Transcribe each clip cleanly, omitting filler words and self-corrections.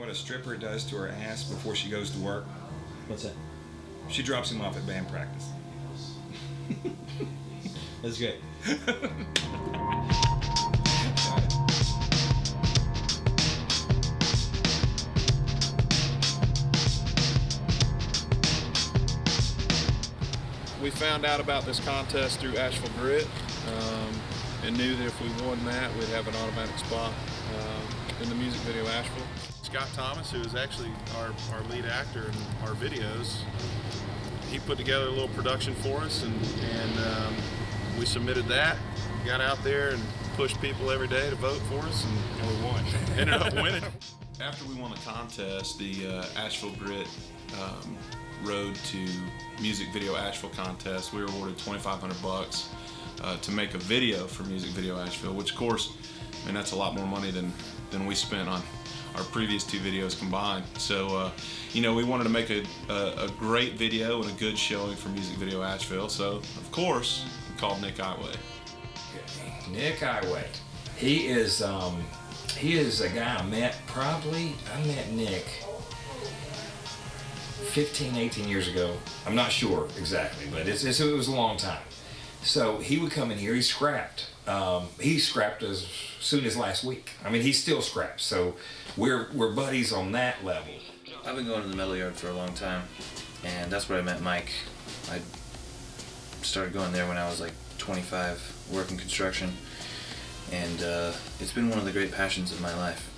what a stripper does to her ass before she goes to work? What's that? She drops him off at band practice. That's great. We found out about this contest through Asheville Grit and knew that if we won that, we'd have an automatic spot in the music video Asheville. Scott Thomas, who is actually our lead actor in our videos, he put together a little production for us, and we submitted that, got out there and pushed people every day to vote for us, and we won. Ended up winning. After we won the contest, the Asheville Grit Road to Music Video Asheville contest, we were awarded $2,500 to make a video for Music Video Asheville, which of course, I mean, that's a lot more money than we spent on our previous two videos combined. So, you know, we wanted to make a great video and a good showing for Music Video Asheville. So, of course, we called Nick Iway. Nick Iway. He is a guy I met Nick 15, 18 years ago. I'm not sure exactly, but it was a long time. So he would come in here, he scrapped. He scrapped as soon as last week. I mean, he still scraps, so we're buddies on that level. I've been going to the metal yard for a long time, and that's where I met Mike. I started going there when I was like 25, working construction, and it's been one of the great passions of my life.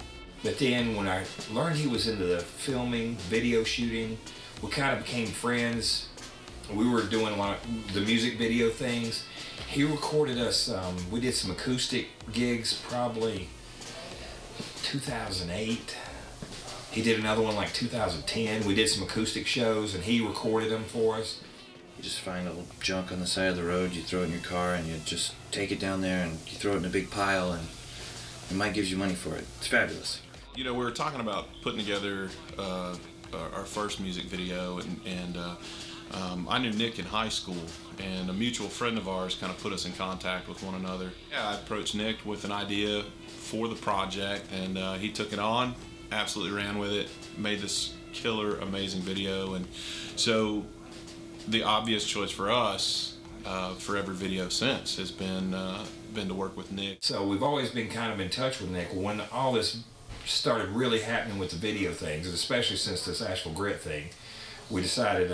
But then when I learned he was into the filming, video shooting, we kind of became friends. We were doing a lot of the music video things. He recorded us, we did some acoustic gigs probably 2008. He did another one like 2010. We did some acoustic shows and he recorded them for us. You just find a little junk on the side of the road, you throw it in your car, and you just take it down there and you throw it in a big pile, and Mike gives you money for it. It's fabulous. You know, we were talking about putting together our first music video, and I knew Nick in high school, and a mutual friend of ours kind of put us in contact with one another. Yeah, I approached Nick with an idea for the project, and he took it on, absolutely ran with it, made this killer, amazing video. And so the obvious choice for us for every video since has been to work with Nick. So we've always been kind of in touch with Nick. When all this started really happening with the video things, and especially since this Asheville Grit thing, we decided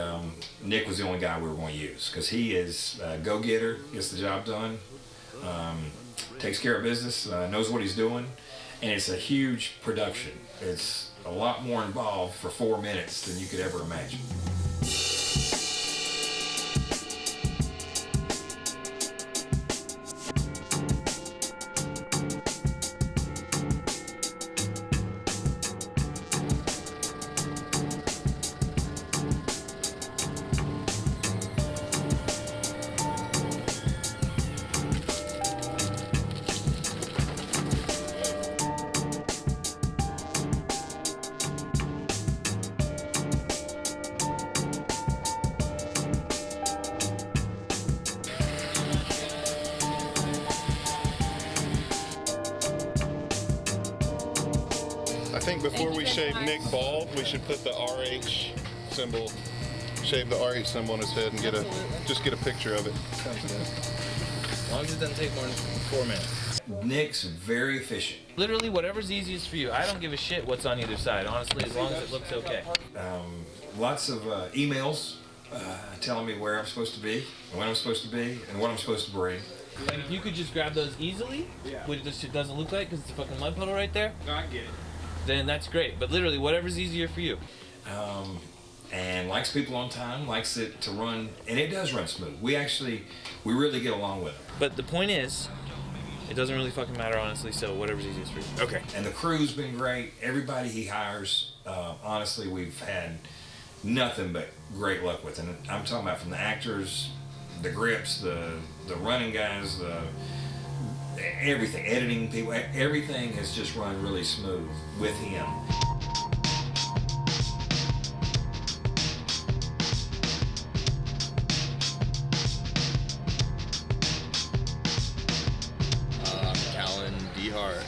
Nick was the only guy we were going to use, because he is a go-getter, gets the job done, takes care of business, knows what he's doing, and it's a huge production. It's a lot more involved for 4 minutes than you could ever imagine. I think before we shave Nick bald, we should put the RH symbol, shave the RH symbol on his head and just get a picture of it. As long as it doesn't take more than 4 minutes. Nick's very efficient. Literally, whatever's easiest for you. I don't give a shit what's on either side, honestly, as long as it looks okay. Lots of emails telling me where I'm supposed to be, when I'm supposed to be, and what I'm supposed to bring. Like, if you could just grab those easily, which this shit doesn't look like because it's a fucking mud puddle right there. No, I get it. Then that's great. But literally, whatever's easier for you. And likes people on time, likes it to run, and it does run smooth. We really get along with it. But the point is, it doesn't really fucking matter, honestly, so whatever's easiest for you. Okay. And the crew's been great. Everybody he hires, honestly, we've had nothing but great luck with. And I'm talking about from the actors, the grips, the running guys, everything, editing people, everything has just run really smooth with him.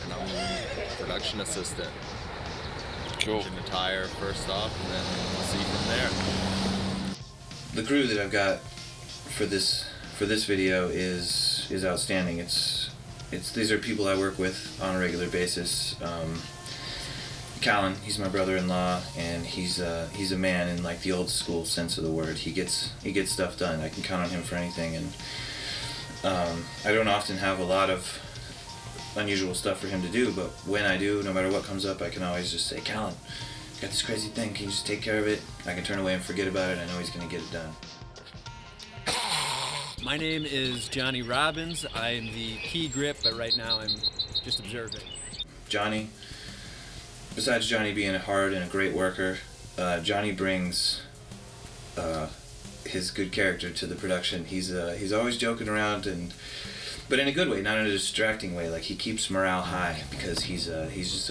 And I'm production assistant. Cool. In the tire first off, and then we'll see from there. The crew that I've got for this video is outstanding. These are people I work with on a regular basis. Callan, he's my brother-in-law, and he's a man in like the old school sense of the word. He gets stuff done. I can count on him for anything, and I don't often have a lot of unusual stuff for him to do, but when I do, no matter what comes up, I can always just say, Callan, got this crazy thing, can you just take care of it? I can turn away and forget about it. I know he's going to get it done. My name is Johnny Robbins. I'm the key grip, but right now I'm just observing. Johnny, besides Johnny being hard and a great worker, Johnny brings his good character to the production. He's always joking around, but in a good way, not in a distracting way. Like, he keeps morale high because he's just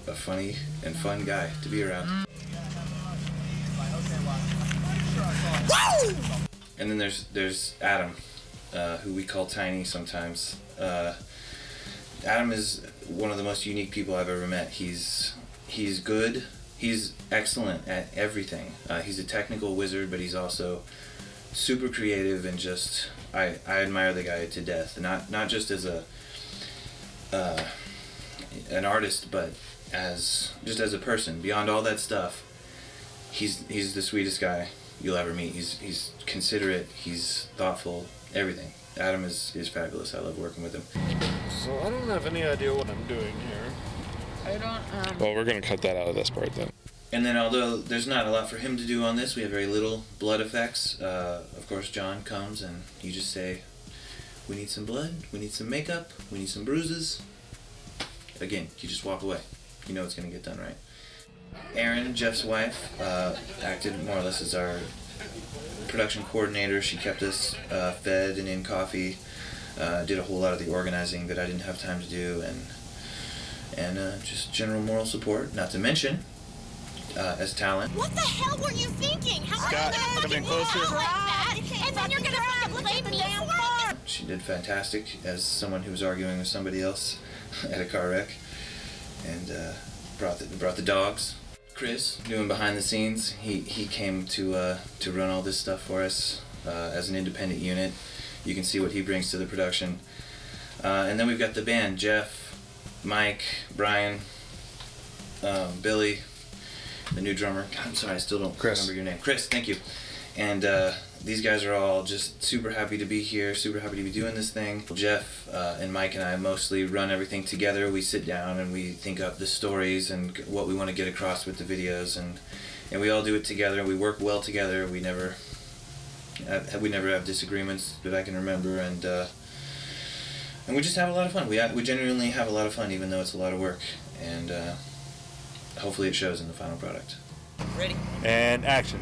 a funny and fun guy to be around. Woo! And then there's Adam, who we call Tiny sometimes. Adam is one of the most unique people I've ever met. He's good. He's excellent at everything. He's a technical wizard, but he's also super creative and just I admire the guy to death. Not just as an artist, but as a person. Beyond all that stuff, he's the sweetest guy you'll ever meet. He's considerate. He's thoughtful. Everything. Adam is fabulous. I love working with him. So I don't have any idea what I'm doing here. I don't. Well, we're gonna cut that out of this part then. And then, although there's not a lot for him to do on this, we have very little blood effects. Of course, John comes and you just say, we need some blood, we need some makeup, we need some bruises. Again, you just walk away. You know it's going to get done right. Erin, Jeff's wife, acted more or less as our production coordinator. She kept us fed and in coffee, did a whole lot of the organizing that I didn't have time to do, and just general moral support, not to mention as talent. What the hell were you thinking? How Scott, come in closer. Like that? And then you're gonna fucking blame me for it? She did fantastic as someone who was arguing with somebody else at a car wreck, and brought the dogs. Chris, doing behind the scenes, he came to run all this stuff for us as an independent unit. You can see what he brings to the production. And then we've got the band: Jeff, Mike, Brian, Billy, the new drummer. God, I'm sorry, I still don't remember your name. Chris, thank you. And these guys are all just super happy to be here, super happy to be doing this thing. Jeff and Mike and I mostly run everything together. We sit down and we think up the stories and what we want to get across with the videos, and we all do it together. We work well together. We never have disagreements that I can remember, and we just have a lot of fun. We genuinely have a lot of fun, even though it's a lot of work, and hopefully it shows in the final product. Ready? And action.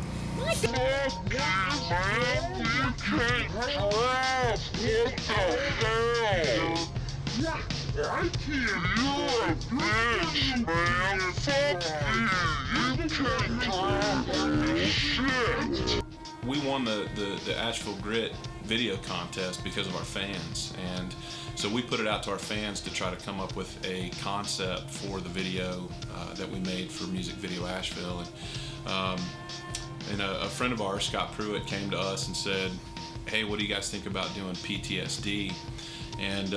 We won the Asheville Grit video contest because of our fans, and so we put it out to our fans to try to come up with a concept for the video that we made for Music Video Asheville. And a friend of ours, Scott Pruitt, came to us and said, hey, what do you guys think about doing PTSD? And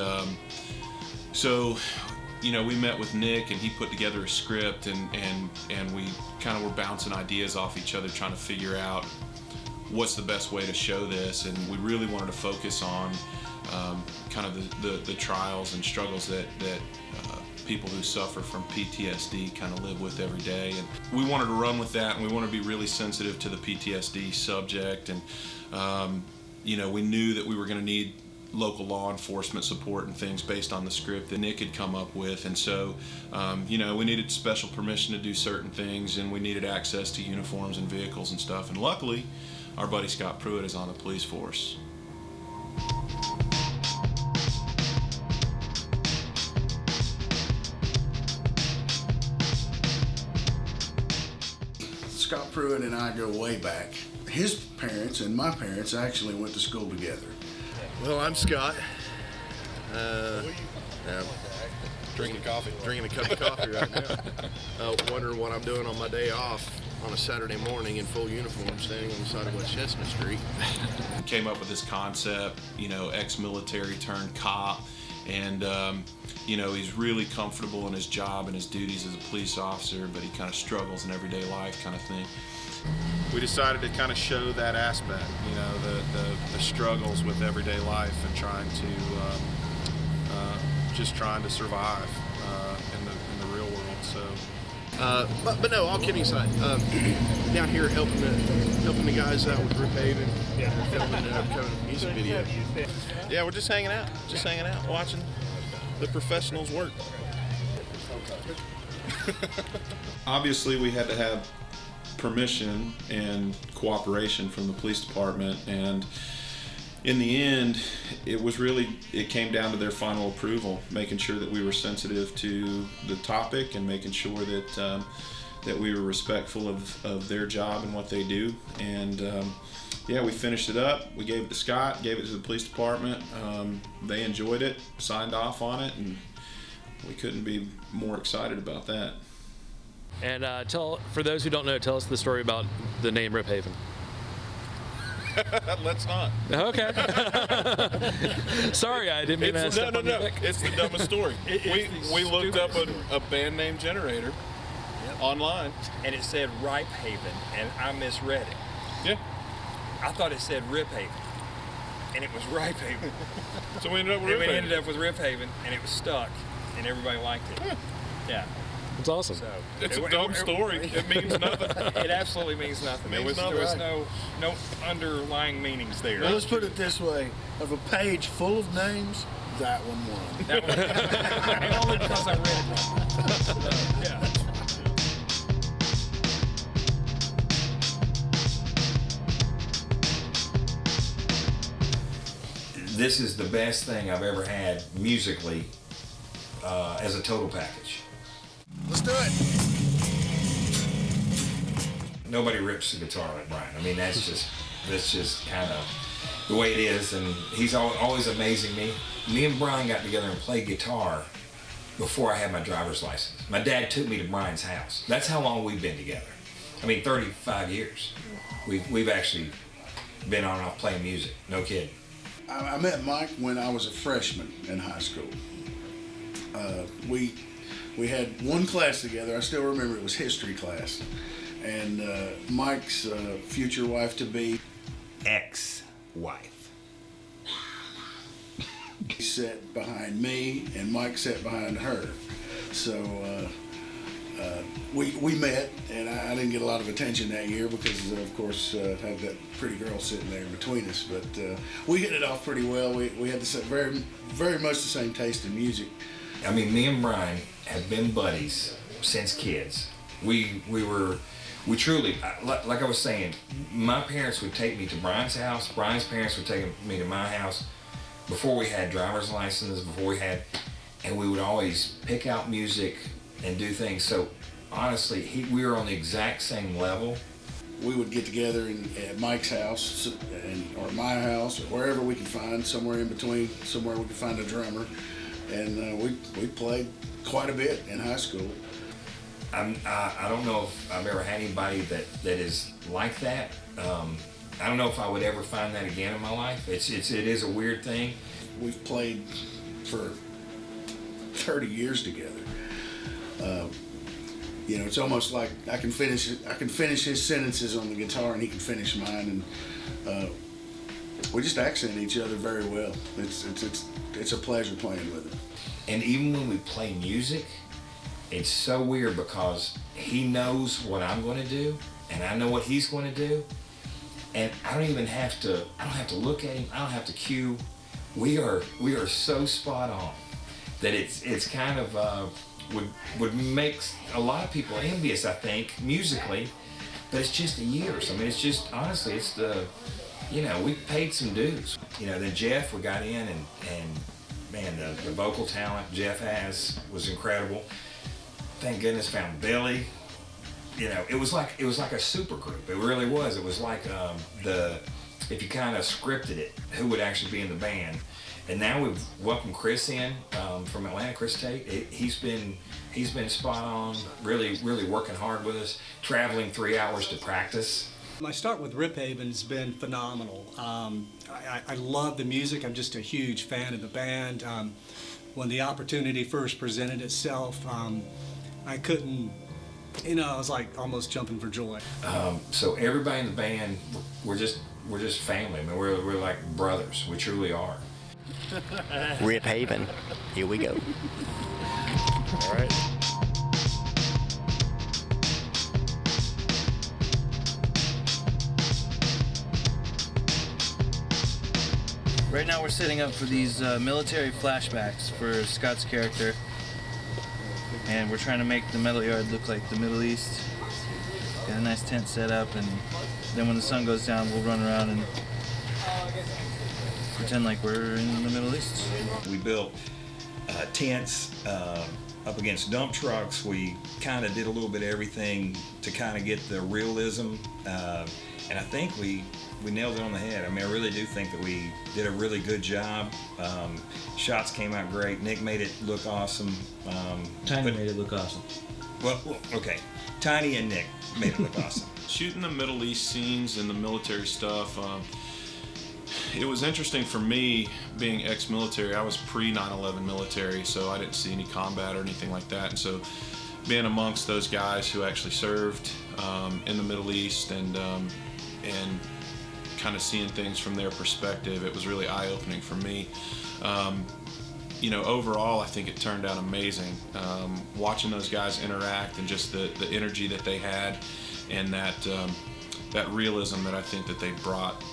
so, we met with Nick, and he put together a script, and we kind of were bouncing ideas off each other, trying to figure out what's the best way to show this. And we really wanted to focus on kind of the trials and struggles that people who suffer from PTSD kind of live with every day. And we wanted to run with that, and we want to be really sensitive to the PTSD subject. And we knew that we were going to need local law enforcement support and things based on the script that Nick had come up with. And so we needed special permission to do certain things, and we needed access to uniforms and vehicles and stuff. And luckily, our buddy Scott Pruitt is on the police force. Scott Pruitt and I go way back. His parents and my parents actually went to school together. Well, I'm Scott. Drinking coffee. Drinking a cup of coffee right now. Wondering what I'm doing on my day off on a Saturday morning in full uniform, standing on the side of West Chestnut Street. Came up with this concept, you know, ex-military turned cop, and you know, he's really comfortable in his job and his duties as a police officer, but he kind of struggles in everyday life, kind of thing. We decided to kind of show that aspect, you know, the struggles with everyday life and trying to just trying to survive in the real world. So. But no, all kidding aside, down here helping the guys out with Rip Haven, filming a music video. Yeah, we're just hanging out, watching the professionals work. Obviously, we had to have permission and cooperation from the police department, and in the end, it came down to their final approval, making sure that we were sensitive to the topic and making sure that that we were respectful of their job and what they do. And yeah, we finished it up. We gave it to Scott, gave it to the police department. They enjoyed it, signed off on it, and we couldn't be more excited about that. And for those who don't know, tell us the story about the name Rip Haven. Let's not. Okay. Sorry, I didn't mean to step on your neck. It's the dumbest story. We looked up a band name generator online, and it said Ripe Haven, and I misread it. Yeah. I thought it said Rip Haven, and it was Ripe Haven. So we ended up with Rip Haven. We ended up with Rip Haven, and it was stuck, and everybody liked it. Yeah. It's awesome. So, it's a dumb story. It means nothing. It absolutely means nothing. There was no underlying meanings there. Well, let's put it this way: of a page full of names, that one won. That one, and only because I read it wrong. Yeah. This is the best thing I've ever had musically as a total package. Let's do it. Nobody rips the guitar like Brian. I mean, that's just kind of the way it is, and he's always amazing me. Me and Brian got together and played guitar before I had my driver's license. My dad took me to Brian's house. That's how long we've been together. I mean, 35 years. We've actually been on and off playing music. No kidding. I met Mike when I was a freshman in high school. We had one class together. I still remember it was history class. And Mike's future wife-to-be. Ex-wife. He sat behind me, and Mike sat behind her. So we met, and I didn't get a lot of attention that year because, of course, had that pretty girl sitting there between us. But we hit it off pretty well. We had the very much the same taste in music. I mean, me and Brian have been buddies since kids. We truly, like I was saying, my parents would take me to Brian's house. Brian's parents would take me to my house before we had driver's licenses, and we would always pick out music and do things. So honestly, we were on the exact same level. We would get together at Mike's house or my house or wherever we could find, somewhere in between, somewhere we could find a drummer. And we played quite a bit in high school. I don't know if I've ever had anybody that is like that. I don't know if I would ever find that again in my life. It is a weird thing. We've played for 30 years together. You know, it's almost like I can finish his sentences on the guitar and he can finish mine, and we just accent each other very well. It's a pleasure playing with him. And even when we play music, it's so weird because he knows what I'm going to do, and I know what he's going to do, and I don't have to look at him. I don't have to cue. We are so spot on that it's kind of would make a lot of people envious, I think, musically, but it's just the years. I mean, it's just, honestly, it's we paid some dues. Then Jeff, we got in, and man, the vocal talent Jeff was incredible. Thank goodness found Billy. It was like a super group. It really was. It was like if you kind of scripted it, who would actually be in the band. And now we've welcomed Chris in from Atlanta, Chris Tate. He's been spot on, really working hard with us, traveling 3 hours to practice. My start with Rip Haven's been phenomenal. I love the music. I'm just a huge fan of the band. When the opportunity first presented itself, I couldn't, I was like almost jumping for joy. So everybody in the band, we're just family. I mean, we're like brothers. We truly are. Rip Haven, here we go. All right. Right now we're setting up for these military flashbacks for Scott's character, and we're trying to make the metal yard look like the Middle East. Got a nice tent set up, and then when the sun goes down we'll run around and pretend like we're in the Middle East. We built tents up against dump trucks. We kind of did a little bit of everything to kind of get the realism, and I think we nailed it on the head. I mean, I really do think that we did a really good job. Shots came out great. Nick made it look awesome. Tiny made it look awesome. Well, okay. Tiny and Nick made it look awesome. Shooting the Middle East scenes and the military stuff, it was interesting for me being ex-military. I was pre-9/11 military, so I didn't see any combat or anything like that. And so being amongst those guys who actually served in the Middle East and kind of seeing things from their perspective, it was really eye-opening for me. Overall, I think it turned out amazing. Watching those guys interact and just the energy that they had and that realism that I think that they brought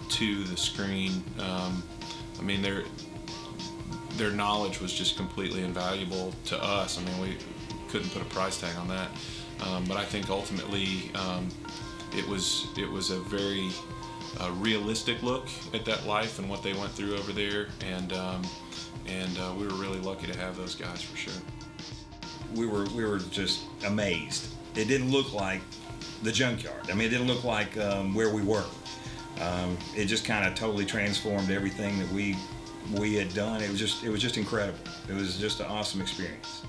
to the screen. I mean, their knowledge was just completely invaluable to us. I mean, we couldn't put a price tag on that. But I think ultimately it was a very realistic look at that life and what they went through over there, and we were really lucky to have those guys for sure. We were just amazed. It didn't look like the junkyard. I mean, it didn't look like where we were. It just kind of totally transformed everything that we had done. It was just incredible. It was just an awesome experience.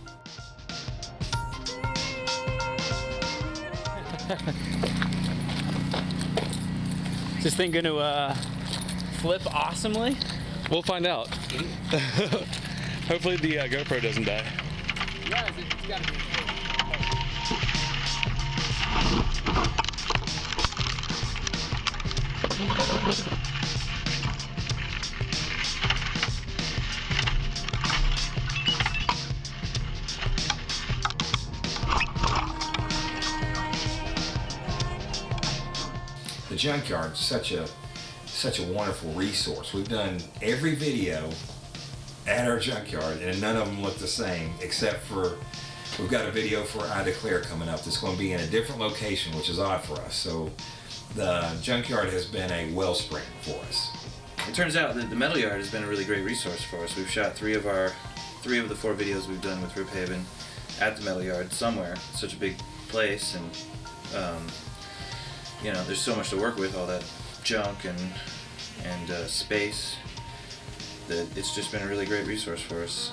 Is this thing going to flip awesomely? We'll find out. Hopefully the GoPro doesn't die. Yeah, it's got to be. The junkyard is such a wonderful resource. We've done every video at our junkyard, and none of them look the same, except for we've got a video for I Declare coming up that's going to be in a different location, which is odd for us. So the junkyard has been a wellspring for us. It turns out that the metal yard has been a really great resource for us. We've shot three of the 4 videos we've done with Rip Haven at the metal yard somewhere. It's such a big place, and there's so much to work with, all that junk and space, that it's just been a really great resource for us.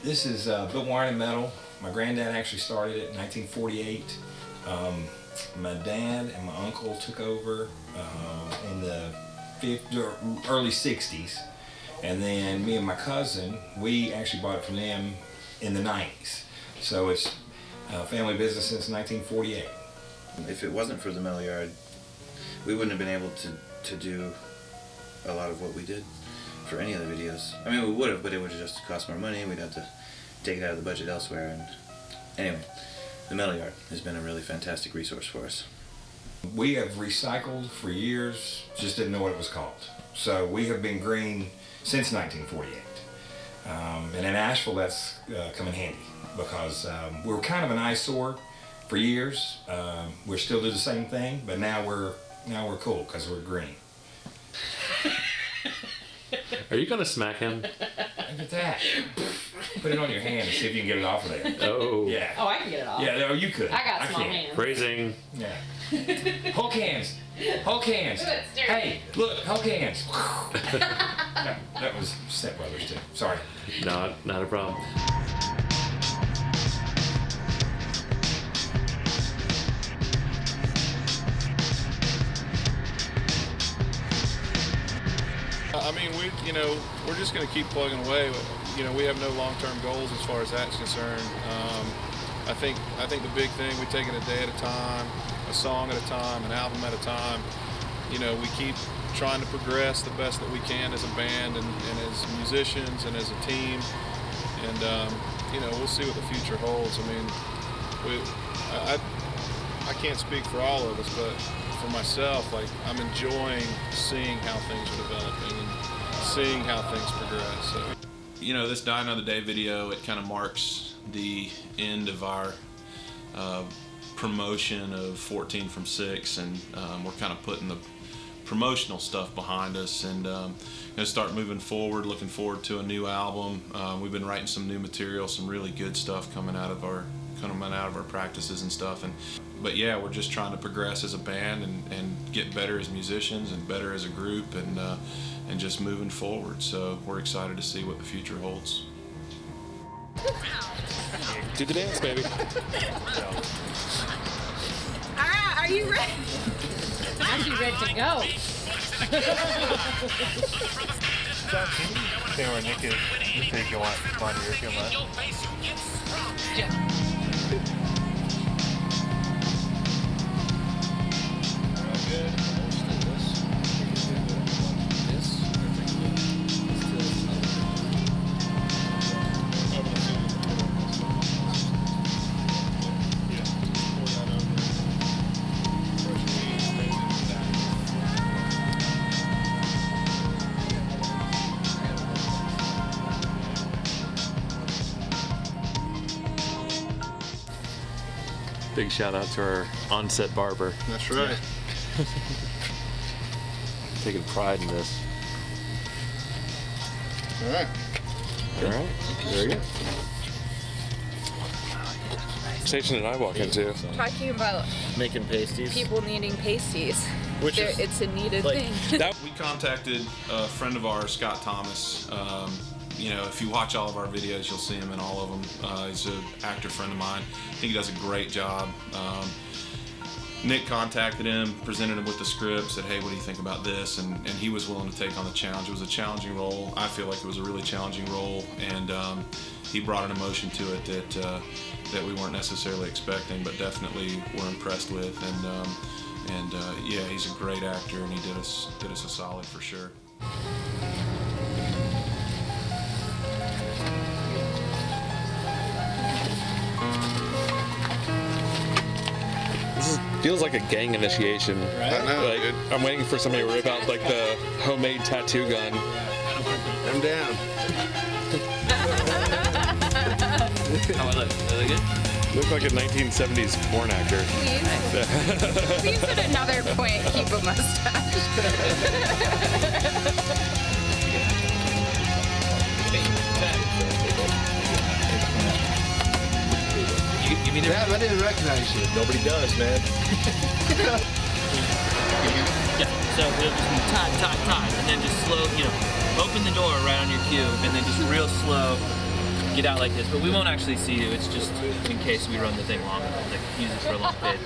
This is built wire and metal. My granddad actually started it in 1948. My dad and my uncle took over in the early 60s, and then me and my cousin, we actually bought it from them in the 90s. So it's family business since 1948. If it wasn't for the metal yard, we wouldn't have been able to do a lot of what we did for any of the videos. I mean, we would have, but it would have just cost more money. We'd have to take it out of the budget elsewhere. And anyway, the metal yard has been a really fantastic resource for us. We have recycled for years, just didn't know what it was called. So we have been green since 1948. And in Asheville, that's come in handy, because we were kind of an eyesore for years. We still do the same thing, but now we're cool because we're green. Are you gonna smack him? Look at that. Put it on your hand and see if you can get it off of there. Oh. Yeah. Oh, I can get it off. Yeah, no, you could. I got small can't. hands. Phrasing. Yeah. Hulk hands. Hulk hands. Hey, look, Hulk hands. that was Step Brothers too. Sorry. Not a problem. I mean, we're just going to keep plugging away. We have no long-term goals as far as that's concerned. I think the big thing, we take it a day at a time, a song at a time, an album at a time. We keep trying to progress the best that we can as a band and as musicians and as a team. And we'll see what the future holds. I mean, I can't speak for all of us, but for myself, like, I'm enjoying seeing how things are developing and seeing how things progress. So. This Die Another Day video, it kind of marks the end of our promotion of 14 from 6, and we're kind of putting the promotional stuff behind us and going to start moving forward, looking forward to a new album. We've been writing some new material, some really good stuff coming out of our practices and stuff. But yeah, we're just trying to progress as a band and get better as musicians and better as a group and just moving forward. So we're excited to see what the future holds. Do the dance, baby. Alright, are you ready? I'm ready to go. Say where Nick is. Just say if you want. Come on, if you want. Big shout out to our on-set barber. That's right. Taking pride in this. All right. All right. Very good. Station that I walk into. Talking about making pasties. people needing pasties. It's a needed thing. We contacted a friend of ours, Scott Thomas. If you watch all of our videos, you'll see him in all of them. He's an actor friend of mine. I think he does a great job. Nick contacted him, presented him with the script, said, hey, what do you think about this? And he was willing to take on the challenge. It was a challenging role. I feel like it was a really challenging role, and he brought an emotion to it that we weren't necessarily expecting, but definitely were impressed with. And yeah, he's a great actor, and he did us a solid for sure. Feels like a gang initiation. Right? I know. Like, I'm waiting for somebody to rip out like the homemade tattoo gun. I'm down. How I look? Really good? Look like a 1970s porn actor. Please at another point keep a mustache. I didn't recognize you. Nobody does, man. Yeah, so it'll just be tie, and then just slow, open the door right on your cue, and then just real slow, get out like this. But we won't actually see you, it's just in case we run the thing long, like use it for a long bit.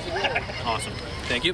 Awesome. Thank you.